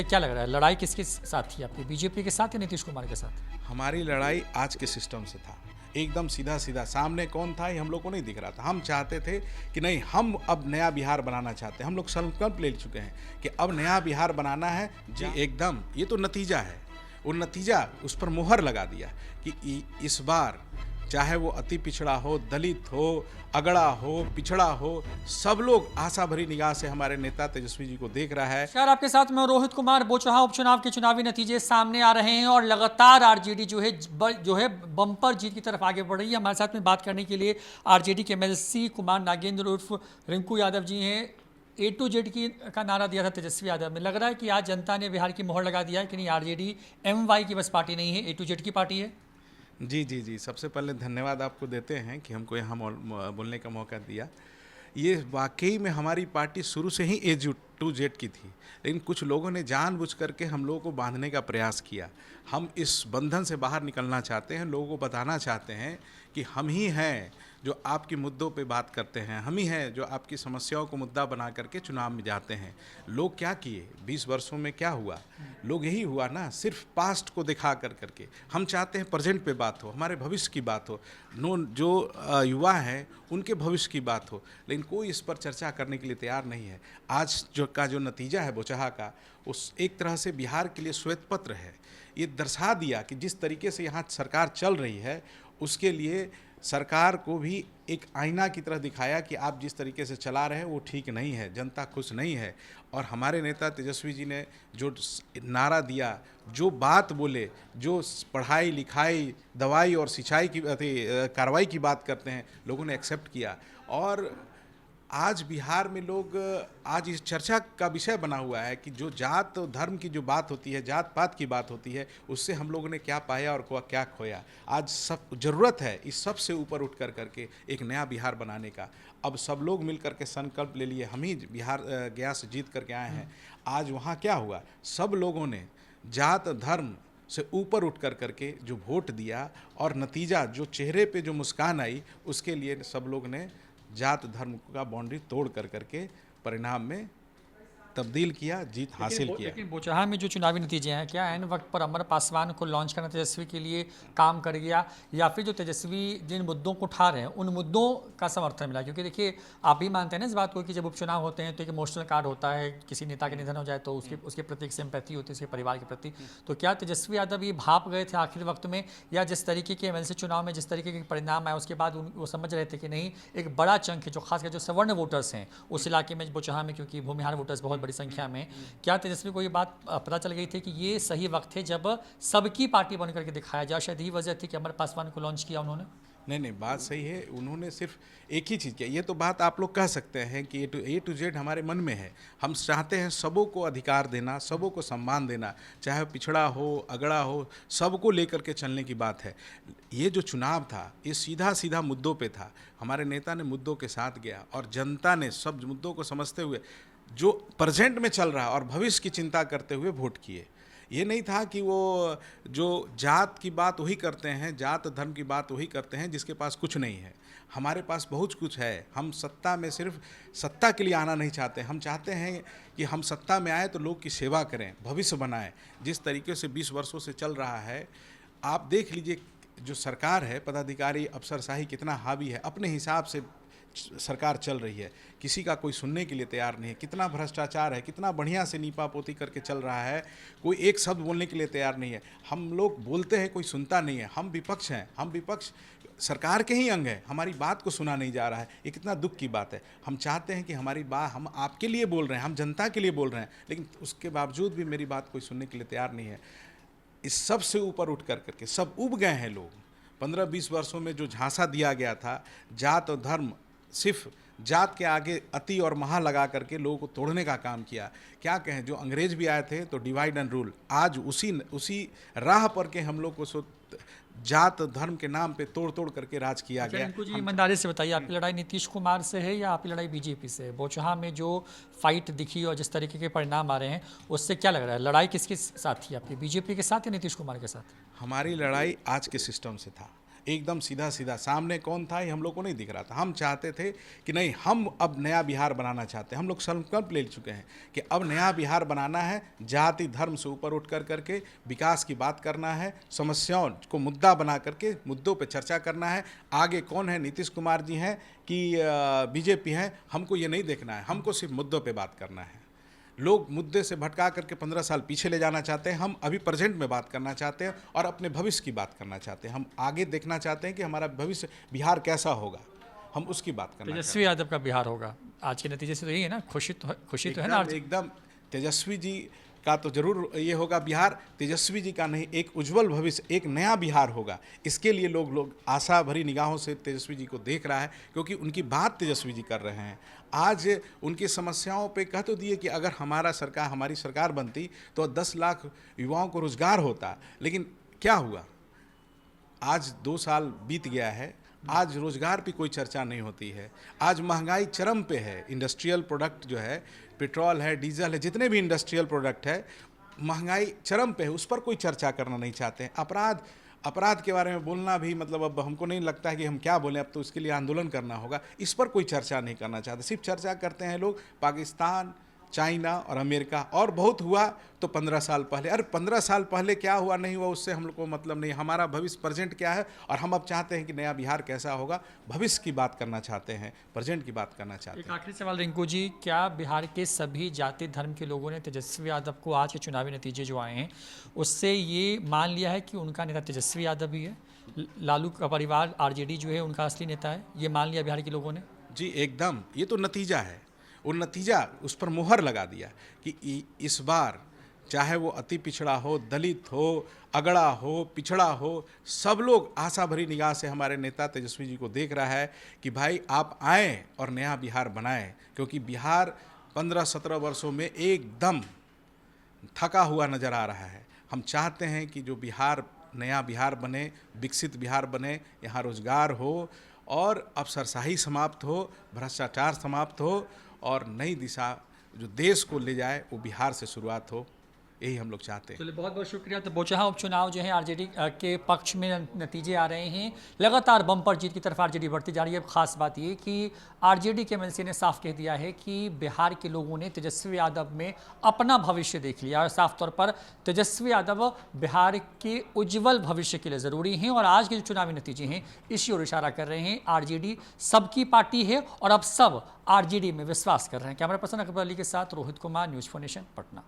क्या लग रहा है, लड़ाई किसके साथ थी आपकी, बीजेपी के साथ या नीतीश कुमार के साथ? हमारी लड़ाई आज के सिस्टम से था। एकदम सीधा सीधा सामने कौन था ये हम लोग को नहीं दिख रहा था। हम चाहते थे कि नहीं, हम अब नया बिहार बनाना चाहते हैं। हम लोग संकल्प ले चुके हैं कि अब नया बिहार बनाना है जी। एकदम ये तो नतीजा है, वो नतीजा उस पर मुहर लगा दिया कि इस बार चाहे वो अति पिछड़ा हो, दलित हो, अगड़ा हो, पिछड़ा हो, सब लोग आशा भरी निगाह से हमारे नेता तेजस्वी जी को देख रहा है। सर, आपके साथ में रोहित कुमार बोचहा। उपचुनाव के चुनावी नतीजे सामने आ रहे हैं और लगातार आरजेडी जो है बम्पर जीत की तरफ आगे बढ़ रही है। हमारे साथ में बात करने के लिए आरजेडी के एमएलसी कुमार नागेंद्र उर्फ रिंकू यादव जी हैं। ए टू जेड का नारा दिया था तेजस्वी यादव में। लग रहा है कि आज जनता ने बिहार की मोहर लगा दिया है कि नहीं, आरजेडी एमवाई की बस पार्टी नहीं है, ए टू जेड की पार्टी है। जी जी जी, सबसे पहले धन्यवाद आपको देते हैं कि हमको यहाँ बोलने का मौका दिया। ये वाकई में हमारी पार्टी शुरू से ही A to Z की थी, लेकिन कुछ लोगों ने जानबूझ करके हम लोगों को बांधने का प्रयास किया। हम इस बंधन से बाहर निकलना चाहते हैं, लोगों को बताना चाहते हैं कि हम ही हैं जो आपके मुद्दों पे बात करते हैं, हम ही हैं जो आपकी समस्याओं को मुद्दा बना करके चुनाव में जाते हैं। लोग क्या किए 20 वर्षों में, क्या हुआ? लोग यही हुआ ना, सिर्फ पास्ट को दिखा करके। हम चाहते हैं प्रेजेंट पे बात हो, हमारे भविष्य की बात हो, जो युवा हैं उनके भविष्य की बात हो, लेकिन कोई इस पर चर्चा करने के लिए तैयार नहीं है। आज जो नतीजा है बोचहा का, उस एक तरह से बिहार के लिए श्वेत पत्र है। ये दर्शा दिया कि जिस तरीके से यहाँ सरकार चल रही है, उसके लिए सरकार को भी एक आईना की तरह दिखाया कि आप जिस तरीके से चला रहे हैं वो ठीक नहीं है, जनता खुश नहीं है। और हमारे नेता तेजस्वी जी ने जो नारा दिया, जो बात बोले, जो पढ़ाई लिखाई, दवाई और सिंचाई की कार्रवाई की बात करते हैं, लोगों ने एक्सेप्ट किया। और आज बिहार में लोग, आज इस चर्चा का विषय बना हुआ है कि जो जात धर्म की जो बात होती है, जात पात की बात होती है, उससे हम लोगों ने क्या पाया और क्या खोया। आज सब ज़रूरत है इस सब से ऊपर उठ करके एक नया बिहार बनाने का। अब सब लोग मिल करके संकल्प ले लिए, हम ही बिहार गया से जीत करके आए हैं। आज वहाँ क्या हुआ, सब लोगों ने जात धर्म से ऊपर उठ करके जो वोट दिया और नतीजा जो चेहरे पे जो मुस्कान आई, उसके लिए सब लोग ने जात धर्म का बाउंड्री तोड़ करके परिणाम में तब्दील किया, जीत हासिल किया। लेकिन बोचहा में जो चुनावी नतीजे हैं, क्या ऐन वक्त पर अमर पासवान को लॉन्च करना तेजस्वी के लिए काम कर गया, या फिर जो तेजस्वी जिन मुद्दों को उठा रहे हैं उन मुद्दों का समर्थन मिला? क्योंकि देखिए, आप भी मानते हैं ना इस बात को कि जब उपचुनाव होते हैं तो एक इमोशनल कार्ड होता है, किसी नेता के निधन हो जाए तो उसके प्रति एक सिंपैथी होती है, उसके परिवार के प्रति। तो क्या तेजस्वी यादव ये भाप गए थे आखिर वक्त में, या जिस तरीके के एमएलसी चुनाव में जिस तरीके के परिणाम आए उसके बाद वो समझ रहे थे कि नहीं, एक बड़ा चंक है जो खासकर जो सवर्ण वोटर्स हैं उस इलाके में, बोचहा में, क्योंकि भूमिहार वोटर्स बहुत बड़ी संख्या में, क्या तेजस्वी को ये बात पता चल गई थी कि ये सही वक्त है जब सबकी पार्टी बन करके दिखाया जाए? शायद यही वजह थी कि अमर पासवान को लॉन्च किया उन्होंने। नहीं, बात सही है। उन्होंने सिर्फ एक ही चीज़ किया। ये तो बात आप लोग कह सकते हैं कि ए टू जेड हमारे मन में है। हम चाहते हैं सबों को अधिकार देना, सबों को सम्मान देना, चाहे पिछड़ा हो, अगड़ा हो, सबको लेकर के चलने की बात है। ये जो चुनाव था, ये सीधा सीधा मुद्दों पे था। हमारे नेता ने मुद्दों के साथ गया और जनता ने सब मुद्दों को समझते हुए, जो प्रेजेंट में चल रहा है और भविष्य की चिंता करते हुए वोट किए। ये नहीं था कि वो जो जात की बात वही करते हैं, जात धर्म की बात वही करते हैं जिसके पास कुछ नहीं है। हमारे पास बहुत कुछ है। हम सत्ता में सिर्फ सत्ता के लिए आना नहीं चाहते। हम चाहते हैं कि हम सत्ता में आए तो लोग की सेवा करें, भविष्य बनाएं। जिस तरीके से 20 वर्षों से चल रहा है, आप देख लीजिए जो सरकार है, पदाधिकारी अफसरशाही कितना हावी है, अपने हिसाब से सरकार चल रही है, किसी का कोई सुनने के लिए तैयार नहीं है। कितना भ्रष्टाचार है, कितना बढ़िया से नीपा पोती करके चल रहा है, कोई एक शब्द बोलने के लिए तैयार नहीं है। हम लोग बोलते हैं, कोई सुनता नहीं है। हम विपक्ष हैं, हम विपक्ष सरकार के ही अंग है, हमारी बात को सुना नहीं जा रहा है। ये कितना दुख की बात है। हम चाहते हैं कि हमारी बात, हम आपके लिए बोल रहे हैं, हम जनता के लिए बोल रहे हैं, लेकिन उसके बावजूद भी मेरी बात कोई सुनने के लिए तैयार नहीं है। इस सब से ऊपर उठ करके सब उब गए हैं लोग। 15-20 वर्षों में जो झांसा दिया गया था, जात और धर्म, सिर्फ जात के आगे अति और महा लगा करके लोगों को तोड़ने का काम किया। क्या कहें, जो अंग्रेज भी आए थे तो डिवाइड एंड रूल, आज उसी राह पर के हम लोग को जात धर्म के नाम पे तोड़ करके राज किया गया। इनको जी ईमानदारी से बताइए, आपकी लड़ाई नीतीश कुमार से है या आपकी लड़ाई बीजेपी से? बोचहा में जो फाइट दिखी और जिस तरीके के परिणाम आ रहे हैं, उससे क्या लग रहा है, लड़ाई किसके साथ थी आपकी, बीजेपी के साथ या नीतीश कुमार के साथ? हमारी लड़ाई आज के सिस्टम से था। एकदम सीधा सीधा। सामने कौन था ये हम लोग को नहीं दिख रहा था। हम चाहते थे कि नहीं, हम अब नया बिहार बनाना चाहते हैं। हम लोग संकल्प ले चुके हैं कि अब नया बिहार बनाना है, जाति धर्म से ऊपर उठ करके विकास की बात करना है, समस्याओं को मुद्दा बना करके मुद्दों पे चर्चा करना है। आगे कौन है, नीतीश कुमार जी हैं कि बीजेपी हैं, हमको ये नहीं देखना है। हमको सिर्फ मुद्दों पे बात करना है। लोग मुद्दे से भटका करके 15 साल पीछे ले जाना चाहते हैं। हम अभी प्रेजेंट में बात करना चाहते हैं और अपने भविष्य की बात करना चाहते हैं। हम आगे देखना चाहते हैं कि हमारा भविष्य बिहार कैसा होगा, हम उसकी बात करना चाहते हैं। तेजस्वी यादव का बिहार होगा आज के नतीजे से, तो यही है ना, खुशी तो है ना। एकदम तेजस्वी जी का तो जरूर ये होगा बिहार, तेजस्वी जी का नहीं, एक उज्जवल भविष्य, एक नया बिहार होगा। इसके लिए लोग आशा भरी निगाहों से तेजस्वी जी को देख रहा है, क्योंकि उनकी बात तेजस्वी जी कर रहे हैं। आज उनकी समस्याओं पे कह तो दिए कि अगर हमारी सरकार बनती तो 10 लाख युवाओं को रोजगार होता, लेकिन क्या हुआ? आज 2 साल बीत गया है, आज रोजगार की कोई चर्चा नहीं होती है। आज महंगाई चरम पे है। इंडस्ट्रियल प्रोडक्ट जो है, पेट्रोल है, डीजल है, जितने भी इंडस्ट्रियल प्रोडक्ट है, महंगाई चरम पे है, उस पर कोई चर्चा करना नहीं चाहते हैं। अपराध के बारे में बोलना भी मतलब अब हमको नहीं लगता है कि हम क्या बोलें, अब तो इसके लिए आंदोलन करना होगा। इस पर कोई चर्चा नहीं करना चाहते। सिर्फ चर्चा करते हैं लोग पाकिस्तान, चाइना और अमेरिका, और बहुत हुआ तो 15 साल पहले। अरे 15 साल पहले क्या हुआ नहीं हुआ उससे हम लोग को मतलब नहीं। हमारा भविष्य प्रेजेंट क्या है, और हम अब चाहते हैं कि नया बिहार कैसा होगा। भविष्य की बात करना चाहते हैं, प्रेजेंट की बात करना चाहते एक हैं। आखिरी सवाल रिंकू जी, क्या बिहार के सभी जाति धर्म के लोगों ने तेजस्वी यादव को आज के चुनावी नतीजे जो आए हैं उससे ये मान लिया है कि उनका नेता तेजस्वी यादव ही है, लालू का परिवार आरजेडी जो है उनका असली नेता है, ये मान लिया बिहार के लोगों ने? जी एकदम, ये तो नतीजा है। वो नतीजा उस पर मुहर लगा दिया कि इस बार चाहे वो अति पिछड़ा हो, दलित हो, अगड़ा हो, पिछड़ा हो, सब लोग आशा भरी निगाह से हमारे नेता तेजस्वी जी को देख रहा है कि भाई आप आएँ और नया बिहार बनाएं। क्योंकि बिहार 15-17 वर्षों में एकदम थका हुआ नज़र आ रहा है। हम चाहते हैं कि जो बिहार नया बिहार बने, विकसित बिहार बने, यहाँ रोजगार हो और अफसरशाही समाप्त हो, भ्रष्टाचार समाप्त हो और नई दिशा जो देश को ले जाए वो बिहार से शुरुआत हो। यही हम लोग चाहते हैं। चलिए बहुत बहुत शुक्रिया। तो बोचहा उपचुनाव जो है आरजेडी के पक्ष में नतीजे आ रहे हैं, लगातार बम्पर जीत की तरफ आरजेडी बढ़ती जा रही है। अब खास बात ये कि आरजेडी के एमएलसी ने साफ कह दिया है कि बिहार के लोगों ने तेजस्वी यादव में अपना भविष्य देख लिया और साफ तौर पर तेजस्वी यादव बिहार के उज्जवल भविष्य के लिए ज़रूरी हैं। और आज के जो चुनावी नतीजे हैं इसी ओर इशारा कर रहे हैं। आरजेडी सबकी पार्टी है और अब सब आरजेडी में विश्वास कर रहे हैं। कैमरा पर्सन अकबर अली के साथ रोहित कुमार, न्यूज़ 4 नेशन, पटना।